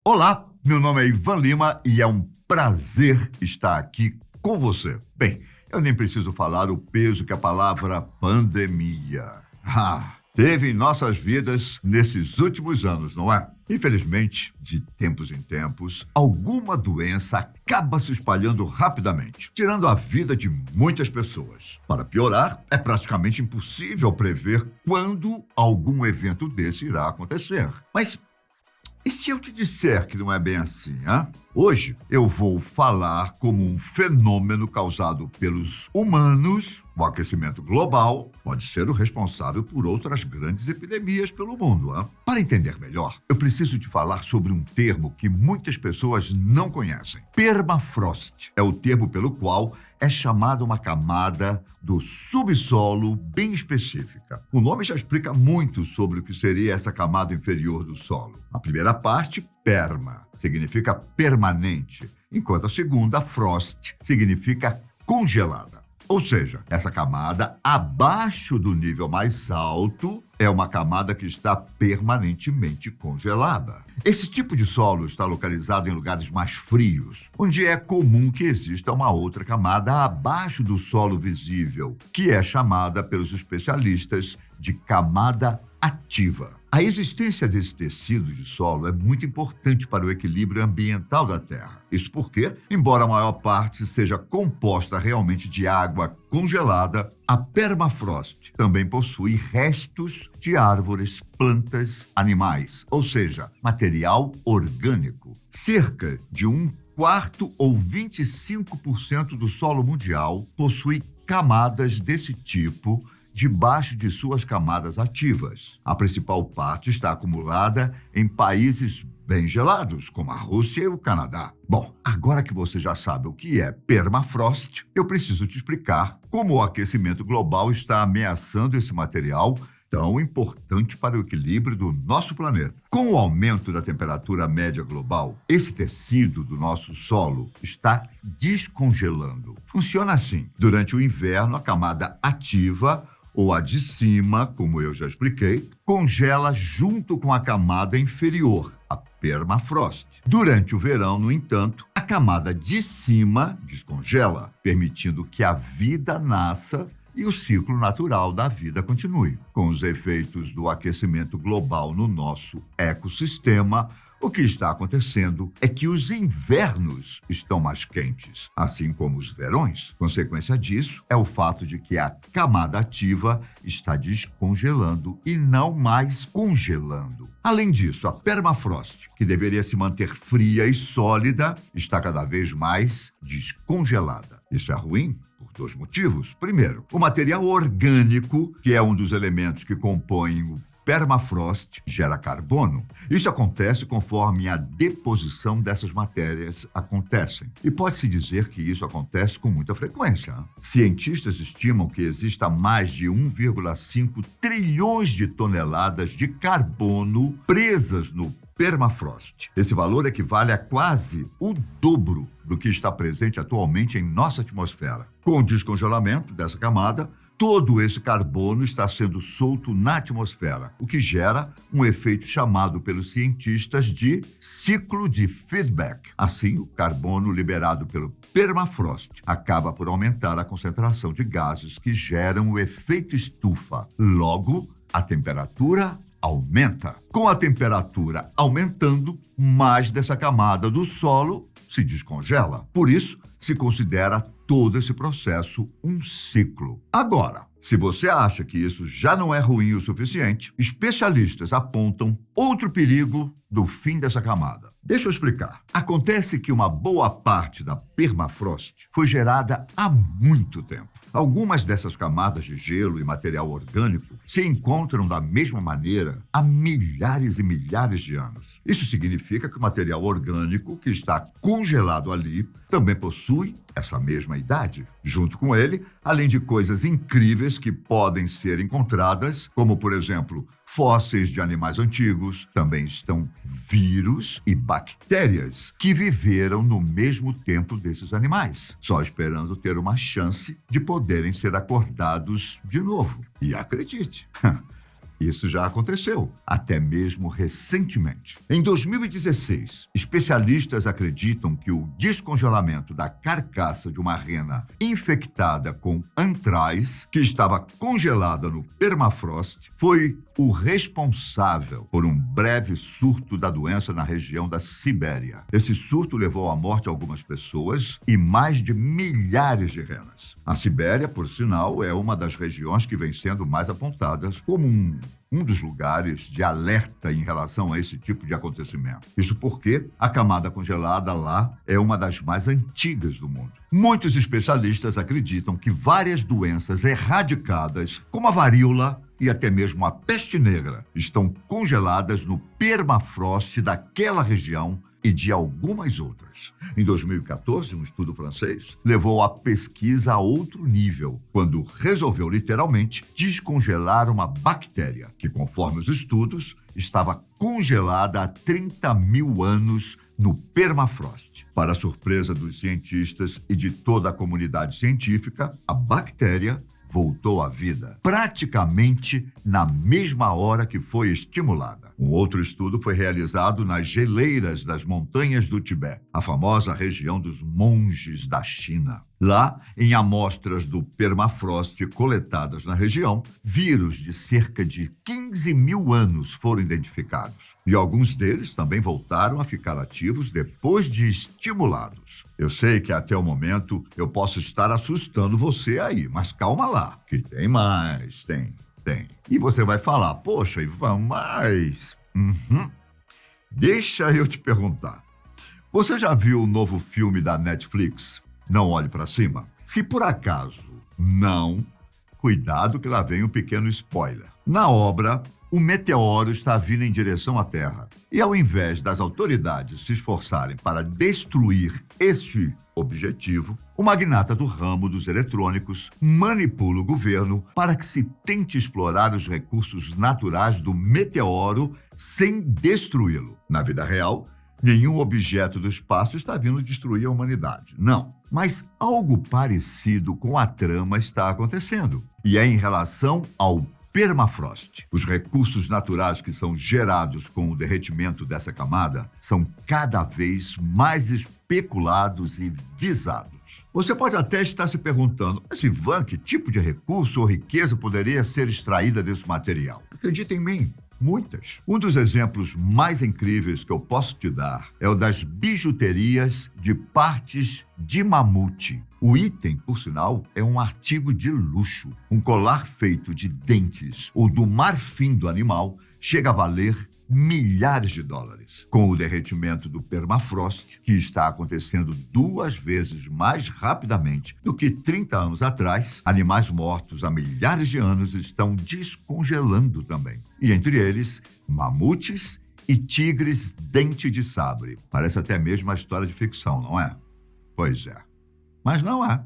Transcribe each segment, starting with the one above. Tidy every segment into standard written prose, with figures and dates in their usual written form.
Olá, meu nome é Ivan Lima e é um prazer estar aqui com você. Bem, eu nem preciso falar o peso que a palavra pandemia teve em nossas vidas nesses últimos anos, não é? Infelizmente, de tempos em tempos, alguma doença acaba se espalhando rapidamente, tirando a vida de muitas pessoas. Para piorar, é praticamente impossível prever quando algum evento desse irá acontecer. Mas e se eu te disser que não é bem assim, hein? Hoje eu vou falar como um fenômeno causado pelos humanos, o aquecimento global, pode ser o responsável por outras grandes epidemias pelo mundo, hein? Para entender melhor, eu preciso te falar sobre um termo que muitas pessoas não conhecem. Permafrost é o termo pelo qual é chamada uma camada do subsolo bem específica. O nome já explica muito sobre o que seria essa camada inferior do solo. A primeira parte, perma, significa permanente, enquanto a segunda, frost, significa congelada. Ou seja, essa camada abaixo do nível mais alto é uma camada que está permanentemente congelada. Esse tipo de solo está localizado em lugares mais frios, onde é comum que exista uma outra camada abaixo do solo visível, que é chamada pelos especialistas de camada ativa. A existência desse tecido de solo é muito importante para o equilíbrio ambiental da Terra. Isso porque, embora a maior parte seja composta realmente de água congelada, a permafrost também possui restos de árvores, plantas, animais, ou seja, material orgânico. Cerca de um quarto ou 25% do solo mundial possui camadas desse tipo debaixo de suas camadas ativas. A principal parte está acumulada em países bem gelados, como a Rússia e o Canadá. Bom, agora que você já sabe o que é permafrost, eu preciso te explicar como o aquecimento global está ameaçando esse material tão importante para o equilíbrio do nosso planeta. Com o aumento da temperatura média global, esse tecido do nosso solo está descongelando. Funciona assim: durante o inverno, a camada ativa, ou a de cima, como eu já expliquei, congela junto com a camada inferior, a permafrost. Durante o verão, no entanto, a camada de cima descongela, permitindo que a vida nasça e o ciclo natural da vida continue. Com os efeitos do aquecimento global no nosso ecossistema, o que está acontecendo é que os invernos estão mais quentes, assim como os verões. Consequência disso é o fato de que a camada ativa está descongelando e não mais congelando. Além disso, a permafrost, que deveria se manter fria e sólida, está cada vez mais descongelada. Isso é ruim por dois motivos. Primeiro, o material orgânico, que é um dos elementos que compõem o permafrost, gera carbono. Isso acontece conforme a deposição dessas matérias acontecem. E pode-se dizer que isso acontece com muita frequência. Cientistas estimam que exista mais de 1,5 trilhões de toneladas de carbono presas no permafrost. Esse valor equivale a quase o dobro do que está presente atualmente em nossa atmosfera. Com o descongelamento dessa camada, todo esse carbono está sendo solto na atmosfera, o que gera um efeito chamado pelos cientistas de ciclo de feedback. Assim, o carbono liberado pelo permafrost acaba por aumentar a concentração de gases que geram o efeito estufa. Logo, a temperatura aumenta. Com a temperatura aumentando, mais dessa camada do solo se descongela. Por isso, se considera todo esse processo um ciclo. Agora, se você acha que isso já não é ruim o suficiente, especialistas apontam outro perigo do fim dessa camada. Deixa eu explicar. Acontece que uma boa parte da permafrost foi gerada há muito tempo. Algumas dessas camadas de gelo e material orgânico se encontram da mesma maneira há milhares e milhares de anos. Isso significa que o material orgânico que está congelado ali também possui essa mesma idade. Junto com ele, além de coisas incríveis que podem ser encontradas, como, por exemplo, fósseis de animais antigos, também estão vírus e bactérias que viveram no mesmo tempo desses animais, só esperando ter uma chance de poderem ser acordados de novo. E acredite, Isso já aconteceu, até mesmo recentemente. Em 2016, especialistas acreditam que o descongelamento da carcaça de uma rena infectada com antraz, que estava congelada no permafrost, foi o responsável por um breve surto da doença na região da Sibéria. Esse surto levou à morte algumas pessoas e mais de milhares de renas. A Sibéria, por sinal, é uma das regiões que vem sendo mais apontadas como um dos lugares de alerta em relação a esse tipo de acontecimento. Isso porque a camada congelada lá é uma das mais antigas do mundo. Muitos especialistas acreditam que várias doenças erradicadas, como a varíola e até mesmo a peste negra, estão congeladas no permafrost daquela região e de algumas outras. Em 2014, um estudo francês levou a pesquisa a outro nível, quando resolveu literalmente descongelar uma bactéria que, conforme os estudos, estava congelada há 30 mil anos no permafrost. Para a surpresa dos cientistas e de toda a comunidade científica, a bactéria voltou à vida, praticamente na mesma hora que foi estimulada. Um outro estudo foi realizado nas geleiras das montanhas do Tibete, a famosa região dos monges da China. Lá, em amostras do permafrost coletadas na região, vírus de cerca de 15 mil anos foram identificados. E alguns deles também voltaram a ficar ativos depois de estimulados. Eu sei que até o momento eu posso estar assustando você aí, mas calma lá, que tem mais, tem. E você vai falar, poxa, Ivan, mas... Deixa eu te perguntar. Você já viu o novo filme da Netflix? Não Olhe para Cima? Se por acaso não, cuidado que lá vem um pequeno spoiler. Na obra, o meteoro está vindo em direção à Terra. E ao invés das autoridades se esforçarem para destruir este objetivo, o magnata do ramo dos eletrônicos manipula o governo para que se tente explorar os recursos naturais do meteoro sem destruí-lo. Na vida real, nenhum objeto do espaço está vindo destruir a humanidade. Não. Mas algo parecido com a trama está acontecendo. E é em relação ao permafrost. Os recursos naturais que são gerados com o derretimento dessa camada são cada vez mais especulados e visados. Você pode até estar se perguntando, mas Ivan, que tipo de recurso ou riqueza poderia ser extraída desse material? Acredita em mim. Muitas. Um dos exemplos mais incríveis que eu posso te dar é o das bijuterias de partes de mamute. O item, por sinal, é um artigo de luxo. Um colar feito de dentes ou do marfim do animal chega a valer milhares de dólares. Com o derretimento do permafrost, que está acontecendo 2 vezes mais rapidamente do que 30 anos atrás, animais mortos há milhares de anos estão descongelando também. E entre eles, mamutes e tigres dente de sabre. Parece até mesmo uma história de ficção, não é? Pois é. Mas não é.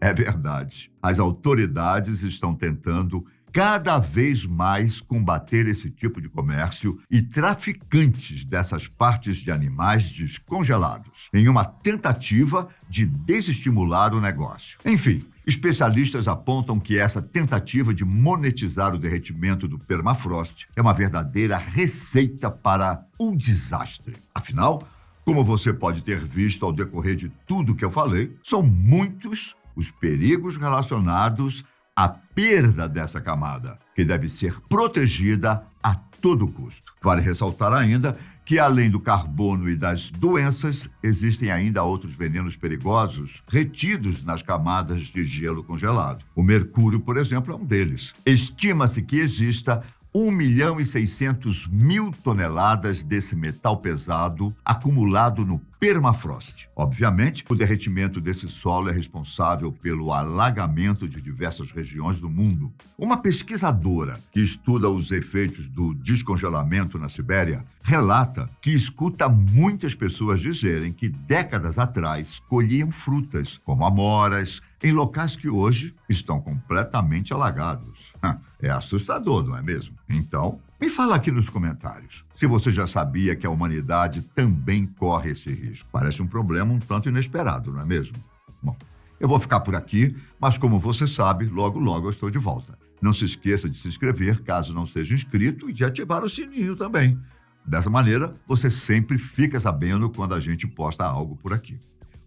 É verdade. As autoridades estão tentando cada vez mais combater esse tipo de comércio e traficantes dessas partes de animais descongelados, em uma tentativa de desestimular o negócio. Enfim, especialistas apontam que essa tentativa de monetizar o derretimento do permafrost é uma verdadeira receita para o desastre. Afinal, como você pode ter visto ao decorrer de tudo que eu falei, são muitos os perigos relacionados à perda dessa camada, que deve ser protegida a todo custo. Vale ressaltar ainda que, além do carbono e das doenças, existem ainda outros venenos perigosos retidos nas camadas de gelo congelado. O mercúrio, por exemplo, é um deles. Estima-se que exista 1.600.000 toneladas desse metal pesado acumulado no permafrost. Obviamente, o derretimento desse solo é responsável pelo alagamento de diversas regiões do mundo. Uma pesquisadora que estuda os efeitos do descongelamento na Sibéria relata que escuta muitas pessoas dizerem que décadas atrás colhiam frutas, como amoras, em locais que hoje estão completamente alagados. É assustador, não é mesmo? Então, me fala aqui nos comentários se você já sabia que a humanidade também corre esse risco. Parece um problema um tanto inesperado, não é mesmo? Bom, eu vou ficar por aqui, mas como você sabe, logo eu estou de volta. Não se esqueça de se inscrever, caso não seja inscrito, e de ativar o sininho também. Dessa maneira, você sempre fica sabendo quando a gente posta algo por aqui.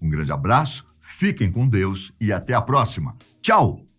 Um grande abraço, fiquem com Deus e até a próxima. Tchau!